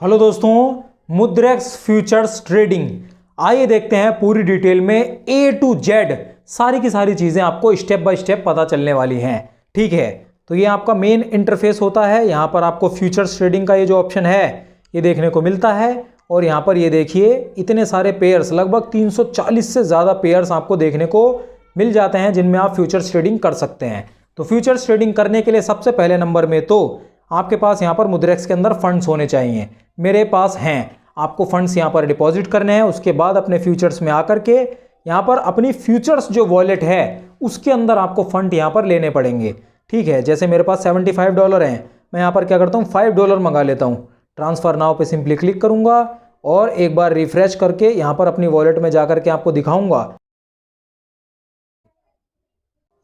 Hello दोस्तों, मुद्रेक्स futures trading. आइए देखते हैं पूरी डिटेल में ए टू जेड सारी की सारी चीज़ें आपको स्टेप बाय स्टेप पता चलने वाली हैं। ठीक है, तो ये आपका मेन इंटरफेस होता है। यहाँ पर आपको फ्यूचर्स ट्रेडिंग का ये जो ऑप्शन है ये देखने को मिलता है। और यहाँ पर ये देखिए इतने सारे पेयर्स, लगभग 340 से ज़्यादा पेयर्स आपको देखने को मिल जाते हैं जिनमें आप फ्यूचर्स ट्रेडिंग कर सकते हैं। तो फ्यूचर्स ट्रेडिंग करने के लिए सबसे पहले नंबर में तो आपके पास यहाँ पर मुद्रेक्स के अंदर फंड्स होने चाहिए। मेरे पास हैं। आपको फंड्स यहाँ पर डिपॉजिट करने हैं, उसके बाद अपने फ्यूचर्स में आकर के यहाँ पर अपनी फ्यूचर्स जो वॉलेट है उसके अंदर आपको फंड यहाँ पर लेने पड़ेंगे। ठीक है, जैसे मेरे पास $75 हैं, मैं यहाँ पर क्या करता हूँ $5 मंगा लेता हूँ। ट्रांसफ़र नाउ पे सिंपली क्लिक करूँगा और एक बार रिफ्रेश करके यहाँ पर अपनी वॉलेट में जाकर के आपको दिखाऊँगा।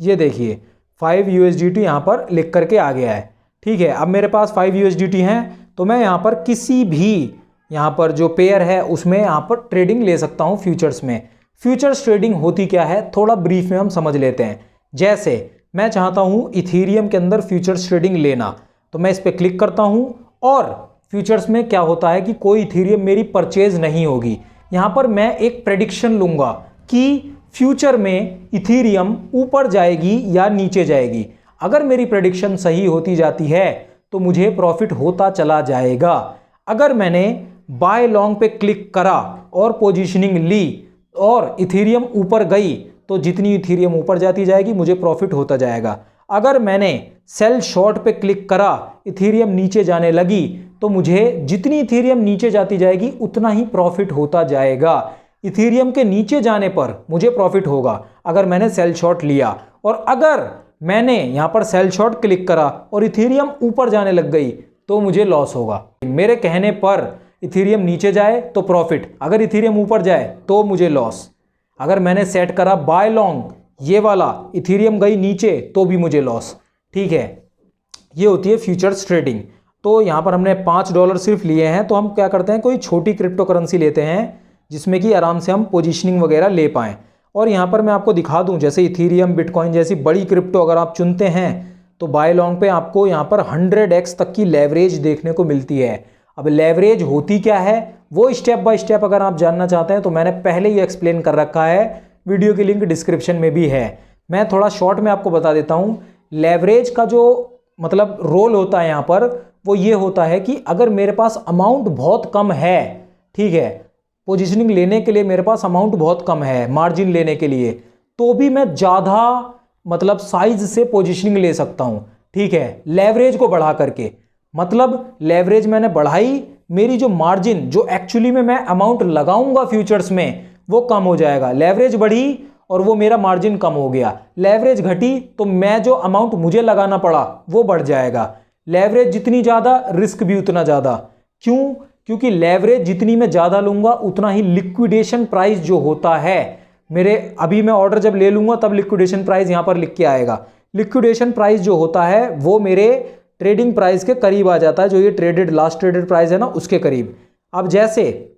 ये देखिए 5 USDT यहाँ पर लिख करके आ गया है। ठीक है, अब मेरे पास 5 USDT हैं तो मैं यहाँ पर किसी भी यहाँ पर जो पेयर है उसमें यहाँ पर ट्रेडिंग ले सकता हूँ फ्यूचर्स में। फ्यूचर्स ट्रेडिंग होती क्या है थोड़ा ब्रीफ में हम समझ लेते हैं। जैसे मैं चाहता हूँ इथीरियम के अंदर फ्यूचर्स ट्रेडिंग लेना, तो मैं इस पर क्लिक करता हूँ और फ्यूचर्स में क्या होता है कि कोई इथीरियम मेरी परचेज नहीं होगी। यहाँ पर मैं एक प्रेडिक्शन लूँगा कि फ्यूचर में इथीरियम ऊपर जाएगी या नीचे जाएगी। अगर मेरी प्रेडिक्शन सही होती जाती है तो मुझे प्रॉफिट होता चला जाएगा। अगर मैंने बाय लॉन्ग पे क्लिक करा और पोजीशनिंग ली और इथीरियम ऊपर गई तो जितनी इथीरियम ऊपर जाती जाएगी मुझे प्रॉफिट होता जाएगा। अगर मैंने सेल शॉर्ट पे क्लिक करा, इथीरियम नीचे जाने लगी तो मुझे जितनी इथीरियम नीचे जाती जाएगी उतना ही प्रॉफिट होता जाएगा। इथीरियम के नीचे जाने पर मुझे प्रॉफिट होगा अगर मैंने सेल शॉर्ट लिया, और अगर मैंने यहाँ पर सेल शॉर्ट क्लिक करा और इथीरियम ऊपर जाने लग गई तो मुझे लॉस होगा। मेरे कहने पर इथीरियम नीचे जाए तो प्रॉफिट, अगर इथीरियम ऊपर जाए तो मुझे लॉस। अगर मैंने सेट करा बाय लॉन्ग ये वाला, इथीरियम गई नीचे तो भी मुझे लॉस। ठीक है, ये होती है फ्यूचर्स ट्रेडिंग। तो यहाँ पर हमने $5 सिर्फ लिए हैं, तो हम क्या करते हैं कोई छोटी क्रिप्टो करेंसी लेते हैं जिसमें कि आराम से हम पोजीशनिंग वगैरह ले पाएँ। और यहाँ पर मैं आपको दिखा दूँ, जैसे इथीरियम, बिटकॉइन जैसी बड़ी क्रिप्टो अगर आप चुनते हैं तो बाय लॉन्ग पे आपको यहाँ पर 100x तक की लेवरेज देखने को मिलती है। अब लेवरेज होती क्या है वो स्टेप बाय स्टेप अगर आप जानना चाहते हैं तो मैंने पहले ही एक्सप्लेन कर रखा है, वीडियो की लिंक डिस्क्रिप्शन में भी है। मैं थोड़ा शॉर्ट में आपको बता देता हूँ। लेवरेज का जो मतलब रोल होता है यहाँ पर वो ये होता है कि अगर मेरे पास अमाउंट बहुत कम है, ठीक है, पोजीशनिंग लेने के लिए मेरे पास अमाउंट बहुत कम है मार्जिन लेने के लिए, तो भी मैं ज़्यादा मतलब साइज से पोजीशनिंग ले सकता हूँ। ठीक है, लेवरेज को बढ़ा करके, मतलब लेवरेज मैंने बढ़ाई, मेरी जो मार्जिन जो एक्चुअली में मैं अमाउंट लगाऊंगा फ्यूचर्स में वो कम हो जाएगा। लेवरेज बढ़ी और वो मेरा मार्जिन कम हो गया। लेवरेज घटी तो मैं जो अमाउंट मुझे लगाना पड़ा वो बढ़ जाएगा। लेवरेज जितनी ज़्यादा रिस्क भी उतना ज़्यादा। क्यों? क्योंकि लेवरेज जितनी मैं ज़्यादा लूँगा उतना ही लिक्विडेशन प्राइस जो होता है मेरे, अभी मैं ऑर्डर जब ले लूँगा तब लिक्विडेशन प्राइस यहाँ पर लिख के आएगा। लिक्विडेशन प्राइस जो होता है वो मेरे ट्रेडिंग प्राइस के करीब आ जाता है, जो ये ट्रेडेड लास्ट ट्रेडेड प्राइस है ना उसके करीब। अब जैसे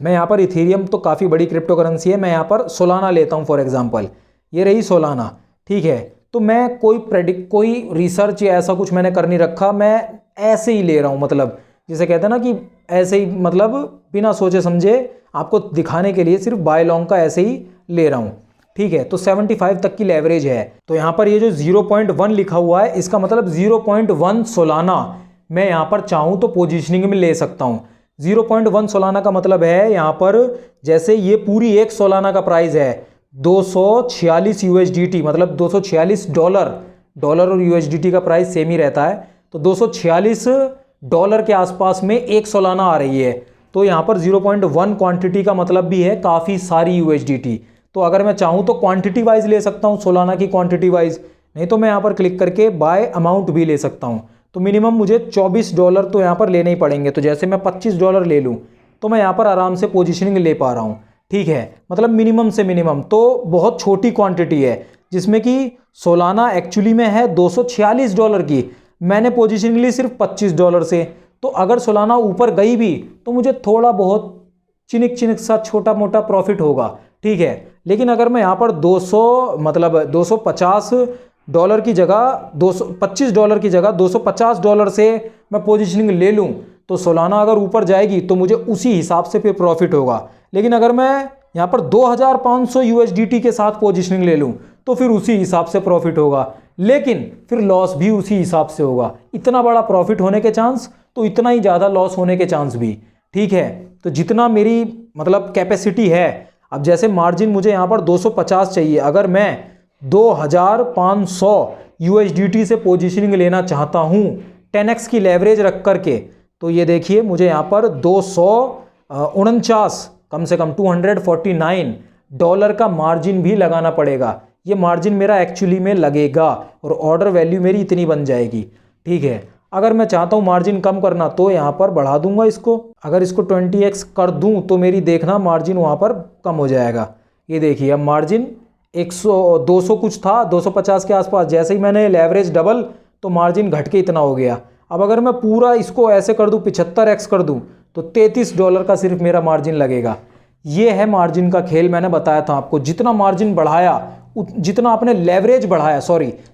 मैं यहाँ पर इथीरियम तो काफ़ी बड़ी क्रिप्टो करेंसी है, मैं यहाँ पर सोलाना लेता हूँ फॉर एग्जांपल, ये रही सोलाना। ठीक है, तो मैं कोई रिसर्च या ऐसा कुछ मैंने कर नहीं रखा, मैं ऐसे ही ले रहा हूँ, मतलब जिसे कहते हैं ना कि ऐसे ही, मतलब बिना सोचे समझे आपको दिखाने के लिए सिर्फ बाय लॉन्ग का ऐसे ही ले रहा हूँ। ठीक है, तो 75 तक की लेवरेज है। तो यहाँ पर ये जो 0.1 लिखा हुआ है इसका मतलब 0.1 सोलाना मैं यहाँ पर चाहूँ तो पोजीशनिंग में ले सकता हूँ। 0.1 सोलाना का मतलब है यहाँ पर, जैसे ये पूरी एक सोलाना का प्राइस है 246 USDT, मतलब $246। डॉलर और USDT का प्राइस सेम ही रहता है, तो $246 के आसपास में एक सोलाना आ रही है। तो यहाँ पर 0.1 क्वांटिटी का मतलब भी है काफ़ी सारी USDT। तो अगर मैं चाहूँ तो क्वांटिटी वाइज ले सकता हूँ, सोलाना की क्वांटिटी वाइज, नहीं तो मैं यहाँ पर क्लिक करके बाय अमाउंट भी ले सकता हूँ। तो मिनिमम मुझे $24 तो यहाँ पर लेने ही पड़ेंगे। तो जैसे मैं $25 ले लूँ तो मैं यहाँ पर आराम से पोजीशनिंग ले पा रहा हूँ। ठीक है, मतलब मिनिमम से मिनिमम, तो बहुत छोटी क्वांटिटी है जिसमें कि सोलाना एक्चुअली में है $246 की, मैंने पोजीशनिंग ली सिर्फ $25 से। तो अगर सोलाना ऊपर गई भी तो मुझे थोड़ा बहुत चिनिक सा छोटा मोटा प्रॉफिट होगा। ठीक है, लेकिन अगर मैं यहाँ पर 250 डॉलर की जगह $225 की जगह $250 से मैं पोजीशनिंग ले लूँ तो सोलाना अगर ऊपर जाएगी तो मुझे उसी हिसाब से फिर प्रॉफिट होगा। लेकिन अगर मैं यहाँ पर 2500 यूएसडीटी के साथ पोजीशनिंग ले लूँ तो फिर उसी हिसाब से प्रॉफिट होगा, लेकिन फिर लॉस भी उसी हिसाब से होगा। इतना बड़ा प्रॉफिट होने के चांस तो इतना ही ज़्यादा लॉस होने के चांस भी। ठीक है, तो जितना मेरी मतलब कैपेसिटी है, अब जैसे मार्जिन मुझे यहाँ पर 250 चाहिए, अगर मैं 2500 यूएसडीटी से पोजीशनिंग लेना चाहता हूँ 10x की लेवरेज रख करके, तो ये देखिए मुझे यहाँ पर 249 कम से कम $249 का मार्जिन भी लगाना पड़ेगा। ये मार्जिन मेरा एक्चुअली में लगेगा और ऑर्डर वैल्यू मेरी इतनी बन जाएगी। ठीक है, अगर मैं चाहता हूँ मार्जिन कम करना तो यहाँ पर बढ़ा दूंगा इसको। अगर इसको 20x कर दूं तो मेरी देखना मार्जिन वहाँ पर कम हो जाएगा। ये देखिए अब मार्जिन 200 कुछ था, 250 के आसपास, जैसे ही मैंने लेवरेज डबल तो मार्जिन घट के इतना हो गया। अब अगर मैं पूरा इसको ऐसे कर दूं 75x कर दूं तो $33 का सिर्फ मेरा मार्जिन लगेगा। ये है मार्जिन का खेल। मैंने बताया था आपको, जितना मार्जिन बढ़ाया, जितना आपने लेवरेज बढ़ाया,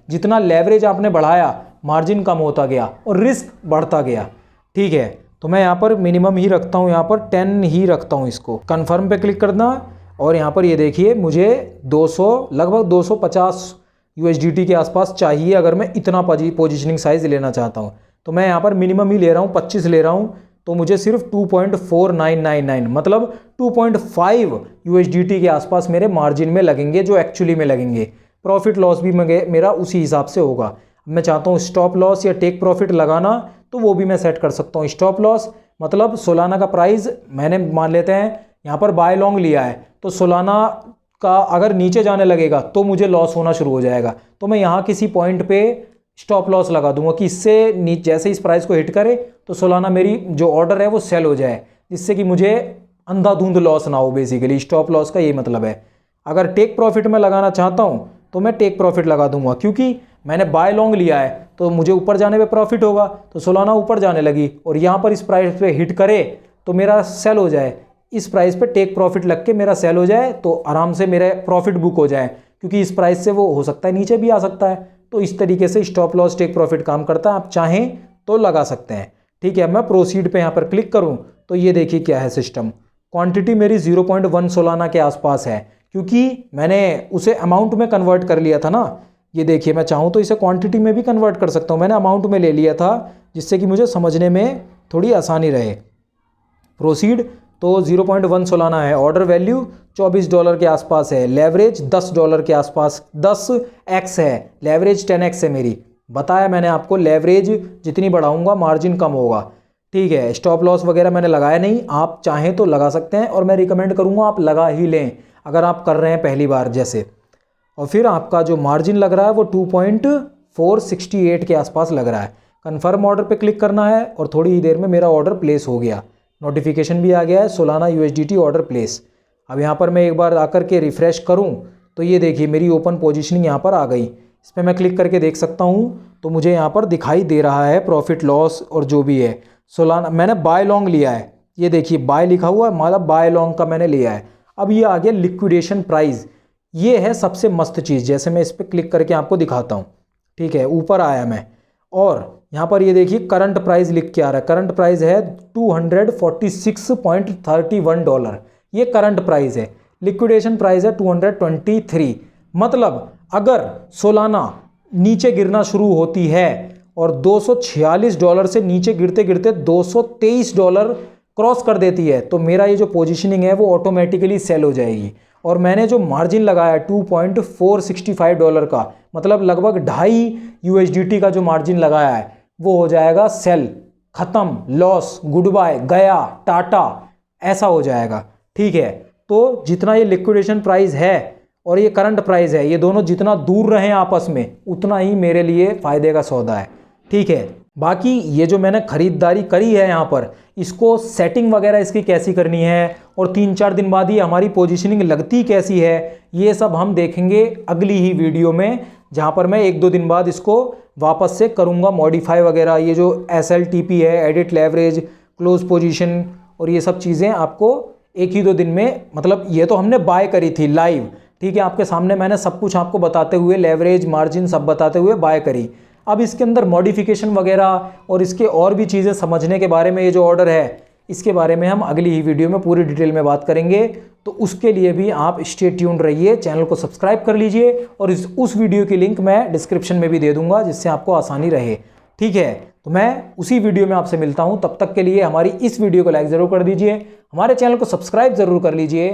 जितना लेवरेज आपने बढ़ाया मार्जिन कम होता गया और रिस्क बढ़ता गया। ठीक है, तो मैं यहाँ पर मिनिमम ही रखता हूँ, यहाँ पर 10 ही रखता हूँ। इसको कन्फर्म पे क्लिक करना और यहाँ पर ये देखिए मुझे 200 लगभग 250 यूएसडीटी के आसपास चाहिए अगर मैं इतना पोजीशनिंग साइज लेना चाहता हूँ। तो मैं यहाँ पर मिनिमम ही ले रहा हूँ, 25 ले रहा हूँ, तो मुझे सिर्फ 2.4999 मतलब 2.5 यूएसडीटी के आसपास मेरे मार्जिन में लगेंगे, जो एक्चुअली में लगेंगे। प्रॉफिट लॉस भी मेरा उसी हिसाब से होगा। मैं चाहता हूँ स्टॉप लॉस या टेक प्रॉफिट लगाना तो वो भी मैं सेट कर सकता हूँ। स्टॉप लॉस मतलब सोलाना का प्राइस मैंने मान लेते हैं यहाँ पर बाय लॉन्ग लिया है, तो सोलाना का अगर नीचे जाने लगेगा तो मुझे लॉस होना शुरू हो जाएगा। तो मैं यहाँ किसी पॉइंट पे स्टॉप लॉस लगा दूंगा कि इससे जैसे इस प्राइस को हिट करे तो सोलाना मेरी जो ऑर्डर है वो सेल हो जाए, जिससे कि मुझे अंधाधुंध लॉस ना हो। बेसिकली स्टॉप लॉस का ये मतलब है। अगर टेक प्रॉफिट में लगाना चाहता हूँ तो मैं टेक प्रॉफिट लगा दूंगा, क्योंकि मैंने बाय लॉन्ग लिया है तो मुझे ऊपर जाने पे प्रॉफिट होगा। तो सोलाना ऊपर जाने लगी और यहाँ पर इस प्राइस पे हिट करे तो मेरा सेल हो जाए, इस प्राइस पे टेक प्रॉफिट लग के मेरा सेल हो जाए तो आराम से मेरा प्रॉफिट बुक हो जाए, क्योंकि इस प्राइस से वो हो सकता है नीचे भी आ सकता है। तो इस तरीके से स्टॉप लॉस टेक प्रॉफिट काम करता है, आप चाहें तो लगा सकते हैं। ठीक है, मैं प्रोसीड पे यहाँ पर क्लिक करूँ तो ये देखिए क्या है सिस्टम। क्वांटिटी मेरी 0.1 सोलाना के आसपास है, क्योंकि मैंने उसे अमाउंट में कन्वर्ट कर लिया था ना। ये देखिए मैं चाहूँ तो इसे क्वांटिटी में भी कन्वर्ट कर सकता हूँ, मैंने अमाउंट में ले लिया था जिससे कि मुझे समझने में थोड़ी आसानी रहे। प्रोसीड, तो 0.1 सोलाना है, ऑर्डर वैल्यू $24 के आसपास है, लेवरेज $10 के आसपास, 10x है, लेवरेज 10x है मेरी। बताया मैंने आपको, लेवरेज जितनी बढ़ाऊंगा मार्जिन कम होगा। ठीक है, स्टॉप लॉस वगैरह मैंने लगाया नहीं, आप चाहें तो लगा सकते हैं और मैं रिकमेंड करूंगा आप लगा ही लें अगर आप कर रहे हैं पहली बार जैसे। और फिर आपका जो मार्जिन लग रहा है वो 2.468 के आसपास लग रहा है। कन्फर्म ऑर्डर पे क्लिक करना है और थोड़ी ही देर में मेरा ऑर्डर प्लेस हो गया। नोटिफिकेशन भी आ गया है, सोलाना यूएसडीटी ऑर्डर प्लेस। अब यहाँ पर मैं एक बार आकर के रिफ़्रेश करूँ तो ये देखिए मेरी ओपन पोजीशनिंग यहाँ पर आ गई। इस पर मैं क्लिक करके देख सकता हूँ तो मुझे यहाँ पर दिखाई दे रहा है प्रॉफिट लॉस और जो भी है। सोलाना मैंने बाय लॉन्ग लिया है, ये देखिए बाय लिखा हुआ है, मतलब बाय लॉन्ग का मैंने लिया है। अब ये आ गया लिक्विडेशन प्राइस, ये है सबसे मस्त चीज़। जैसे मैं इस पर क्लिक करके आपको दिखाता हूँ। ठीक है, ऊपर आया मैं और यहाँ पर ये देखिए करंट प्राइस लिख के आ रहा है। करंट प्राइस है $246.31, ये करंट प्राइस है। लिक्विडेशन प्राइस है 223। मतलब अगर सोलाना नीचे गिरना शुरू होती है और $246 से नीचे गिरते गिरते $223 क्रॉस कर देती है तो मेरा ये जो पोजीशनिंग है वो ऑटोमेटिकली सेल हो जाएगी। और मैंने जो मार्जिन लगाया है $2.465 का, मतलब लगभग 2.5 यूएसडीटी का जो मार्जिन लगाया है वो हो जाएगा सेल, खत्म, लॉस, गुड बाय, गया, टाटा, ऐसा हो जाएगा। ठीक है, तो जितना ये लिक्विडेशन प्राइस है और ये करंट प्राइस है, ये दोनों जितना दूर रहें आपस में उतना ही मेरे लिए फ़ायदे का सौदा है। ठीक है, बाकी ये जो मैंने ख़रीदारी करी है यहाँ पर, इसको सेटिंग वगैरह इसकी कैसी करनी है और 3-4 दिन बाद ये हमारी पोजीशनिंग लगती कैसी है, ये सब हम देखेंगे अगली ही वीडियो में, जहाँ पर मैं 1-2 दिन बाद इसको वापस से करूँगा मॉडिफाई वगैरह। ये जो SLTP है, एडिट लेवरेज, क्लोज पोजीशन और ये सब चीज़ें आपको 1 ही 2 दिन में, मतलब ये तो हमने बाय करी थी लाइव। ठीक है, आपके सामने मैंने सब कुछ आपको बताते हुए, लेवरेज, मार्जिन सब बताते हुए बाय करी। अब इसके अंदर मॉडिफिकेशन वगैरह और इसके और भी चीज़ें समझने के बारे में, ये जो ऑर्डर है इसके बारे में हम अगली ही वीडियो में पूरी डिटेल में बात करेंगे। तो उसके लिए भी आप स्टे ट्यून्ड रहिए, चैनल को सब्सक्राइब कर लीजिए और उस वीडियो की लिंक मैं डिस्क्रिप्शन में भी दे दूंगा जिससे आपको आसानी रहे। ठीक है, तो मैं उसी वीडियो में आपसे मिलता हूं। तब तक के लिए हमारी इस वीडियो को लाइक ज़रूर कर दीजिए, हमारे चैनल को सब्सक्राइब ज़रूर कर लीजिए।